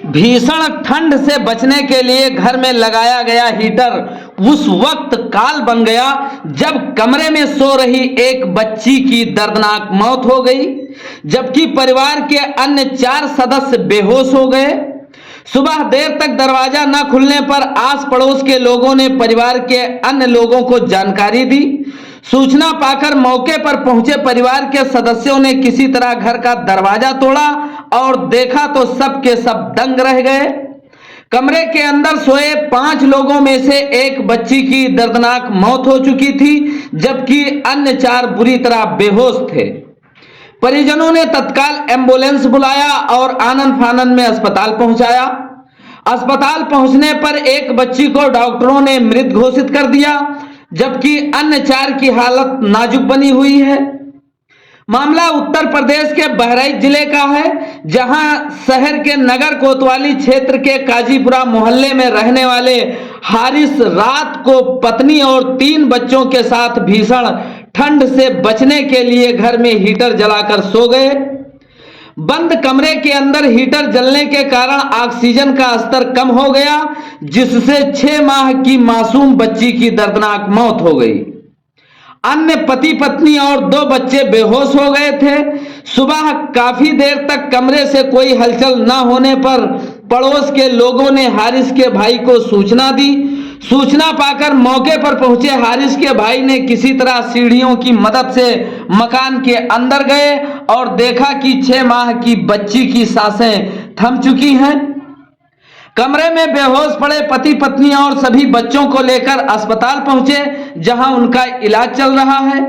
भीषण ठंड से बचने के लिए घर में लगाया गया हीटर उस वक्त काल बन गया जब कमरे में सो रही एक बच्ची की दर्दनाक मौत हो गई, जबकि परिवार के अन्य 4 सदस्य बेहोश हो गए। सुबह देर तक दरवाजा न खुलने पर आस पड़ोस के लोगों ने परिवार के अन्य लोगों को जानकारी दी। सूचना पाकर मौके पर पहुंचे परिवार के सदस्यों ने किसी तरह घर का दरवाजा तोड़ा और देखा तो सब के सब दंग रह गए। कमरे के अंदर सोए 5 लोगों में से एक बच्ची की दर्दनाक मौत हो चुकी थी, जबकि अन्य 4 बुरी तरह बेहोश थे। परिजनों ने तत्काल एम्बुलेंस बुलाया और आनन फानन में अस्पताल पहुंचाया। अस्पताल पहुंचने पर एक बच्ची को डॉक्टरों ने मृत घोषित कर दिया, जबकि अन्य 4 की हालत नाजुक बनी हुई है। मामला उत्तर प्रदेश के बहराइच जिले का है, जहां शहर के नगर कोतवाली क्षेत्र के काजीपुरा मोहल्ले में रहने वाले हारिस रात को पत्नी और 3 बच्चों के साथ भीषण ठंड से बचने के लिए घर में हीटर जलाकर सो गए। बंद कमरे के अंदर हीटर जलने के कारण ऑक्सीजन का स्तर कम हो गया, जिससे 6 माह की मासूम बच्ची की दर्दनाक मौत हो गई। अन्य पति पत्नी और 2 बच्चे बेहोश हो गए थे। सुबह काफी देर तक कमरे से कोई हलचल न होने पर पड़ोस के लोगों ने हारिस के भाई को सूचना दी। सूचना पाकर मौके पर पहुंचे हारिस के भाई ने किसी तरह सीढ़ियों की मदद से मकान के अंदर गए और देखा कि 6 माह की बच्ची की सांसें थम चुकी हैं। कमरे में बेहोश पड़े पति पत्नी और सभी बच्चों को लेकर अस्पताल पहुंचे, जहां उनका इलाज चल रहा है।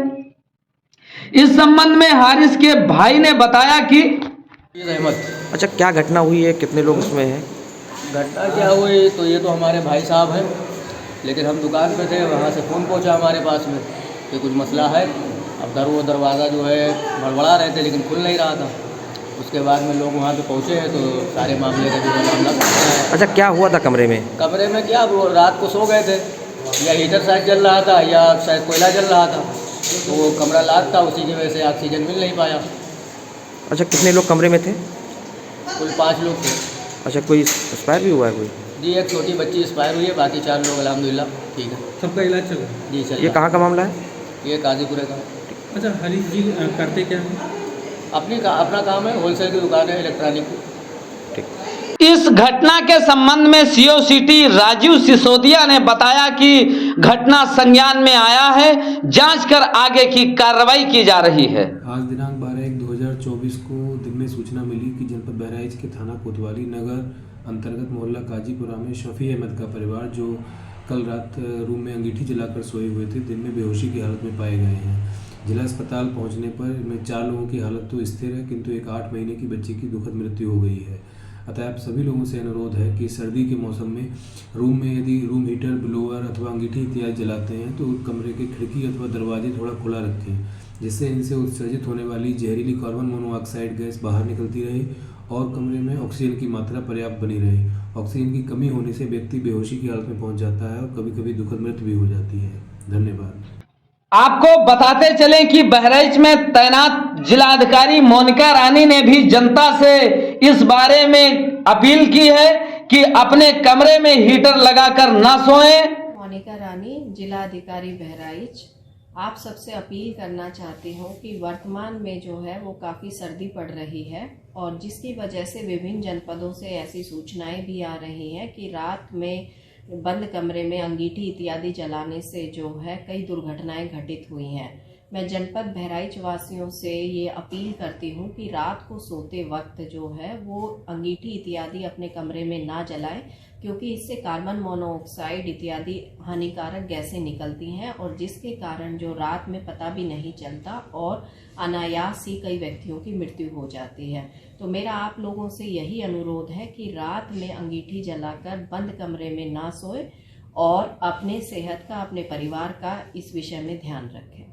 इस संबंध में हारिस के भाई ने बताया कि अच्छा, क्या घटना हुई है, कितने लोग उसमें हैं? घटना क्या हुई तो ये तो हमारे भाई साहब हैं, लेकिन हम दुकान पे थे, वहाँ से फ़ोन पहुंचा हमारे पास में कि कुछ मसला है। अब दरवाज़ा जो है बड़बड़ा रहे थे लेकिन खुल नहीं रहा था। उसके बाद में लोग वहाँ पे पहुँचे हैं तो सारे मामले का जो है मामला है। अच्छा, क्या हुआ था कमरे में? कमरे में क्या, वो रात को सो गए थे, या हीटर शायद जल रहा था या शायद कोयला जल रहा था, तो वो कमरा लाक था, उसी की वजह से ऑक्सीजन मिल नहीं पाया। अच्छा, कितने लोग कमरे में थे? कुल 5 लोग थे। अच्छा, कोई एक्सपायर भी हुआ है कोई? जी, एक छोटी बच्ची एक्सपायर हुई है, बाकी 4 लोग अल्हम्दुलिल्लाह ठीक है। सबका इलाज चल रहा है? जी चल। ये कहाँ का मामला है? ये काजीपुरे का। अच्छा, हरीश जी करते क्या हैं? अपना काम है, होलसेल की दुकान है इलेक्ट्रॉनिक की। इस घटना के संबंध में सीओ सिटी राजीव सिसोदिया ने बताया कि घटना संज्ञान में आया है, जांच कर आगे की कार्रवाई की जा रही है। आज दिनांक 12/1/2024 को दिन में सूचना मिली कि जनपद बहराइच के थाना कोतवाली नगर अंतर्गत मोहल्ला काजीपुरा में शफी अहमद का परिवार, जो कल रात रूम में अंगीठी जलाकर सोए हुए थे, दिन में बेहोशी की हालत में पाए गए हैं। जिला अस्पताल पहुंचने पर इनमें 4 लोगों की हालत तो स्थिर है, किंतु एक 8 महीने की बच्ची की दुखद मृत्यु हो गई है। अतः आप सभी लोगों से अनुरोध है कि सर्दी के मौसम में रूम में यदि रूम हीटर, ब्लोअर अथवा अंगीठी इत्यादि जलाते हैं तो कमरे के खिड़की अथवा दरवाजे थोड़ा खुला रखें, जिससे इनसे उत्सर्जित होने वाली जहरीली कार्बन मोनोऑक्साइड गैस बाहर निकलती रहे और कमरे में ऑक्सीजन की मात्रा पर्याप्त बनी रहे। ऑक्सीजन की कमी होने से व्यक्ति बेहोशी की हालत में पहुंच जाता है और कभी कभी दुखद मृत्यु भी हो जाती है। धन्यवाद। आपको बताते चलें कि बहराइच में तैनात जिलाधिकारी मोनिका रानी ने भी जनता से इस बारे में अपील की है कि अपने कमरे में हीटर लगाकर ना सोएं। मोनिका रानी, जिलाधिकारी बहराइच, आप सबसे अपील करना चाहती हूँ कि वर्तमान में जो है वो काफ़ी सर्दी पड़ रही है और जिसकी वजह से विभिन्न जनपदों से ऐसी सूचनाएं भी आ रही हैं कि रात में बंद कमरे में अंगीठी इत्यादि जलाने से जो है कई दुर्घटनाएं घटित हुई हैं। मैं जनपद बहराइच वासियों से ये अपील करती हूँ कि रात को सोते वक्त जो है वो अंगीठी इत्यादि अपने कमरे में ना जलाएं, क्योंकि इससे कार्बन मोनोऑक्साइड इत्यादि हानिकारक गैसें निकलती हैं और जिसके कारण जो रात में पता भी नहीं चलता और अनायास ही कई व्यक्तियों की मृत्यु हो जाती है। तो मेरा आप लोगों से यही अनुरोध है कि रात में अंगीठी जलाकर बंद कमरे में ना सोए और अपने सेहत का, अपने परिवार का इस विषय में ध्यान रखें।